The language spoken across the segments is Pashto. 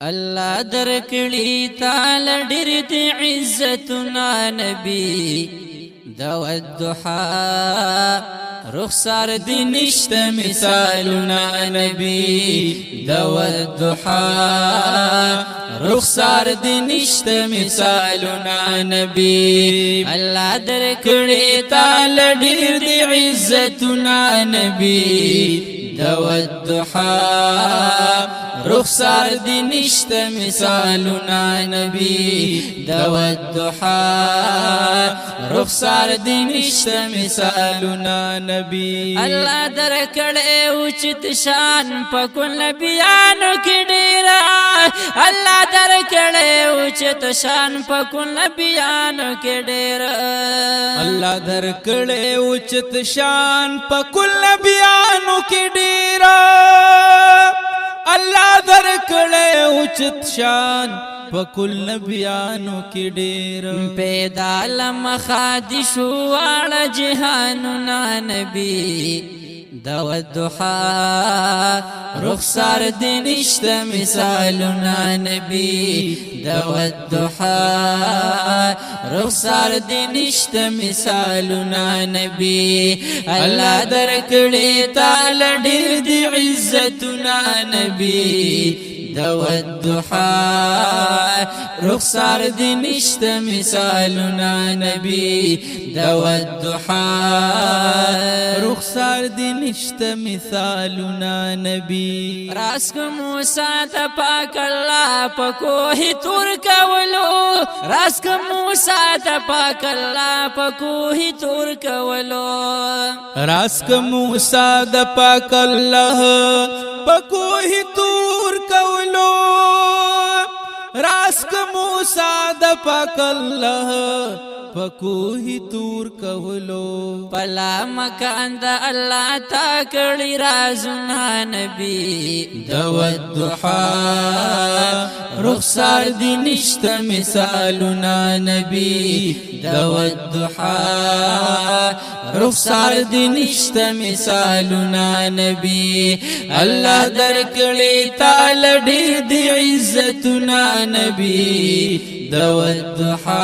الله درکړي تعالی ډېر دې عزتنا نبی دا والضحى رخصار دې نشته مثالنا نبی دا والضحى رخصار دې نشته مثالنا نبی الله درکړي تعالی ډېر دې عزتنا نبی دا والضحى رخصار دې نشته مثالنا نبی دا والضحى رخصار دې نشته مثالنا نبی الله درکړې اوچت شان په کل نبیانو کې ډېر الله درکړې اوچت شان په کل نبیانو کې ډېر الله درکړې اوچت شان په کل نبیانو کې ډېر الله درکړې اوچت شان په کل نبیانو کې ډېر پیدا لمخادش واړه جهاننا نبی دا والضحى رخصار دې نشته مثالنا نبی دا والضحى رخصار دې نشته مثالنا نبی الله درکړې تعالی ډېر دې عزتنا نبی دا والضحى رخصار دې نشته مثالنا نبی دا والضحى رخصار دې نشته مثالنا نبی راس کو موسی ته پاک الله په کوه تور کولو راس کو موسی ته پاک الله په کوه تور کولو راس کو موسی د پاک الله په کوه تور کولو راس کو موسی د پاک الله پکوہی تور کولو پلا مکان دا اللہ تا کڑی رازنا نبی دا والضحى رخصار دی نشتا مثالنا نبی دا والضحى رخصار دی نشتا مثالنا نبی اللہ درکڑی تعالی ډېر دی عزتنا نبی دا والضحى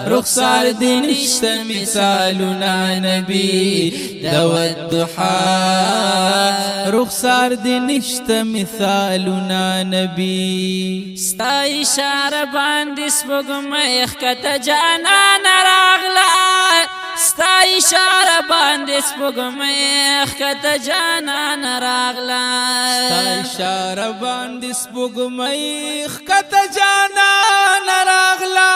رخصار دې نشته مثالنا نبی دا والضحى رخصار دې نشته مثالنا نبی ستا اشاره باندې سپوږمۍ ښکته جانان راغله ستا اشاره باندې سپوږمۍ ښکته جانان راغله ستا اشاره باندې سپوږمۍ ښکته جانان راغله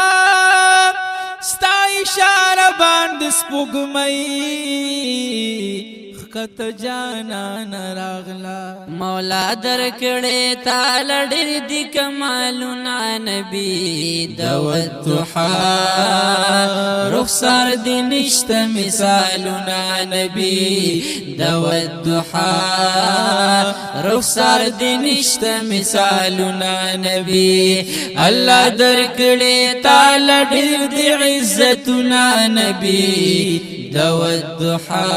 ستا اشاره باندې سپوږمۍ ښکته جانان راغله مولا درکړې تعالی ډېر دي کمالونه نبی دا والضحى رخصار دې نشته مثالنا نبی دا والضحى رخصار دې نشته مثالنا نبی الله درکړې تعالی ډېر دي عزتنا نبی دا والضحى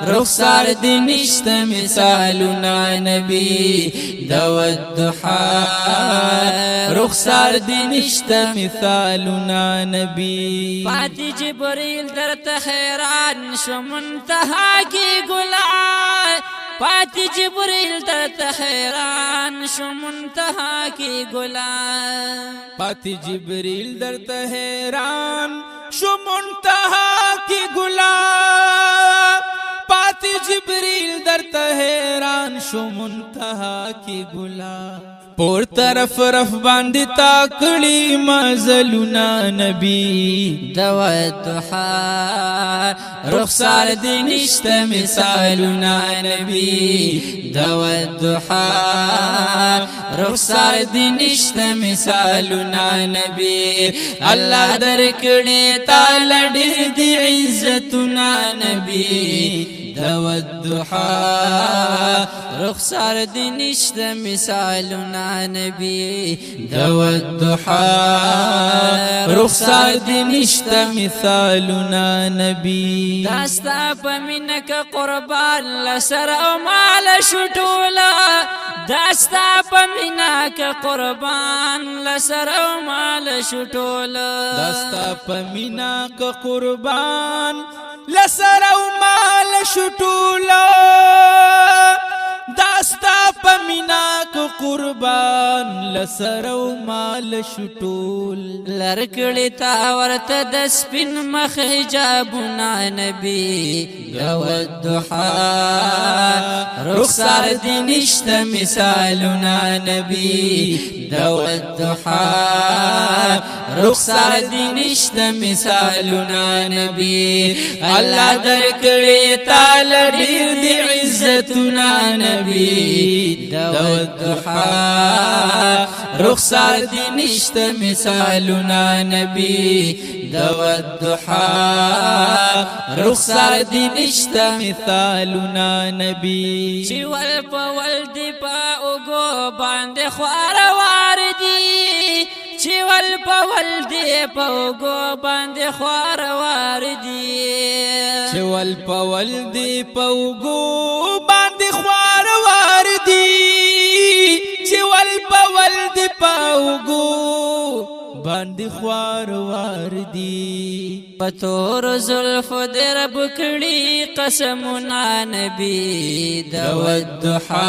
رخصار دې نشته مثالنا نبی دا والضحى رخصار دې نشته مثالنا نبی پاتې جبريل درته حیران شو منتها کې ګلان پاتې جبريل درته حیران شو منتها کې ګلان پاتې جبريل درته حیران شو منتها کی گلاب پاتی جبریل درته حیران شو منتها کی گلاب پور طرف رف باندې تاکړي مزلنا نبی دا والضحى رخصار دې نشته مثالنا نبی دا والضحى رخصار دې نشته مثالنا نبی الله درکړې تعالی ډېر دې عزتنا نبی دو الدحا رخسار دی نشت مثالنا نبی دو الدحا رخسار دی نشت مثالنا نبی داستا پمینک قربان لسر او مال شٹولا داستا پمینک قربان لسر او مال شٹولا داستا پمینا کا قربان لسر او مال شټولا داستا پمینا کا قربان لسر او مال شټول لرکڑی تاورت دسپن مخ حجابنا نبی دو الدحا رخسار دی نشت مثالنا نبی دو الدحا رخسار دی نشت مثالنا نبی اللہ درکڑی تال دیر دی عزتنا نبی دو الدحا رخسار دی نشت مثالنا نبی دو الدحا رخسار دی نشت مثالنا نبی چی ول پا ول دی پا اوگو باند خوار واردی چی ول پا ول دی پا اوگو باند خوار واردی چی ول پا ول دی پا اوگو باند خوار واردی چی ول پا ول دی پا اوگو باندې خوار واردی پتور زلف در بکڑی قسمنا نبی دو الدحا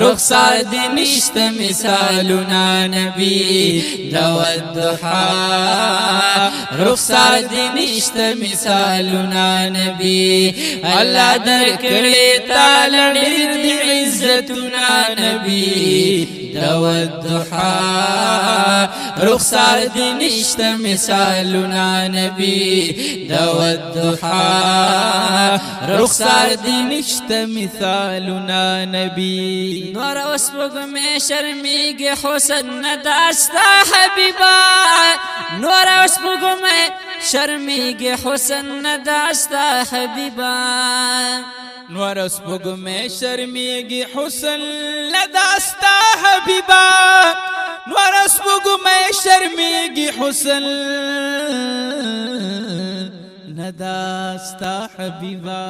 رخسار دی نشت مثالنا نبی دو الدحا رخسار دی نشت مثالنا نبی اللہ درکڑی تال دیر دی عزتنا نبی دو الدحا رخسار دی نشت مثالنا نبی دو الدحا رخسار دی نشت مثالنا نبی نور اسبق میں شرمیگ حسن نداستا حبیبا نور اسبق میں شرمیگ حسن نداستا حبیبا نور اسبق میں شرمیگ حسن لداستا حبیبا نور اسبق میں شرمیگی حسن نداستا حبیبا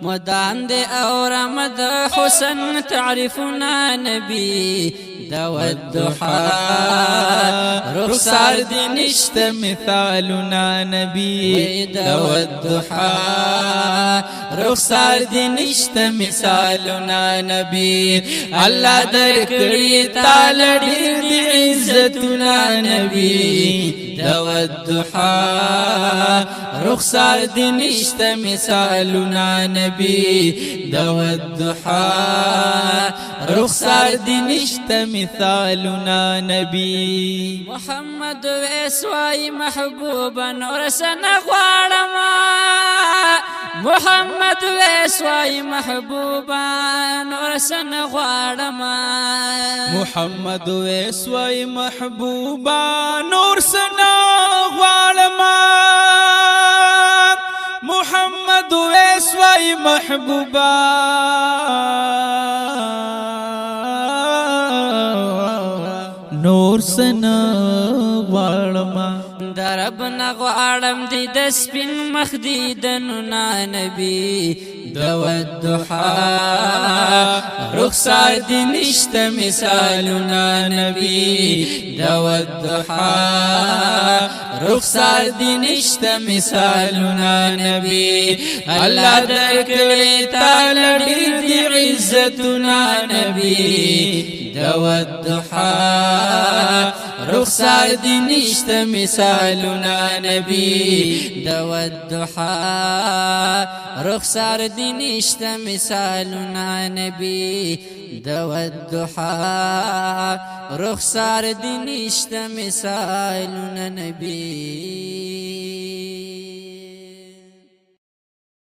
مدان دے اور مد حسن تعرفنا نبی دو الدحا رخسار دی نشت مثالنا نبی دو الدحا رخسار دی نشت مثالنا نبی اللہ درکڑی تال دیر دی عزتنا نبی دو الدحا رخسار دی نشت مثالنا نبی دو الدحا رخسار دی نشت مثالنا نبی محمد ویسوائی محبوبا نورسن غوارما محمد ویسوائی محبوبا نورسن غوارما محمد ویسوائی محبوبا نورسن غوارما محمد ویسوائی محبوبا نور سنا غواړما درب نغواړم دی د سپین مخ دی دننا نبی دو الدحا رخسار دی نشت مثالنا نبی دو الدحا رخسار دی نشت مثالنا نبی اللہ درکڑی تال دیر دی عزتنا نبی دو الدحا رخسار دی نشت مثالنا نبی دو الدحا رخسار دی نشت مثالنا نبی دو الدحا رخسار دی نشت مثالنا نبی